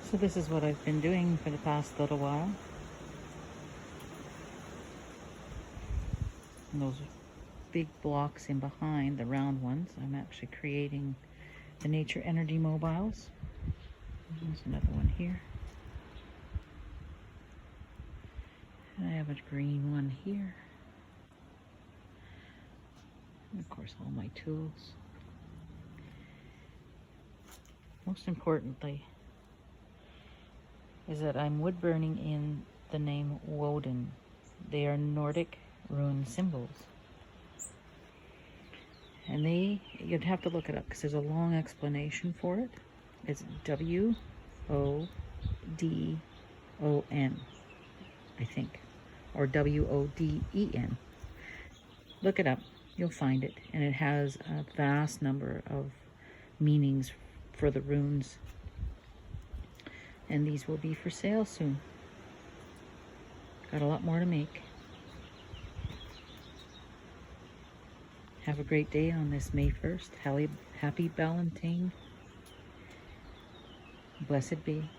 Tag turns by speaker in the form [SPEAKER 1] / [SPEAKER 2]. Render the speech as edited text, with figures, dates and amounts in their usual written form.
[SPEAKER 1] So this is what I've been doing for the past little while. And those big blocks in behind, the round ones, I'm actually creating the nature energy mobiles. There's another one here. And I have a green one here. And of course, all my tools. Most importantly is that I'm wood burning in the name Woden. They are Nordic rune symbols. And you'd have to look it up because there's a long explanation for it. It's W-O-D-O-N, I think, or W-O-D-E-N. Look it up, you'll find it. And it has a vast number of meanings for the runes. And these will be for sale soon. Got a lot more to make. Have a great day on this May 1st. Happy Valentine. Blessed be.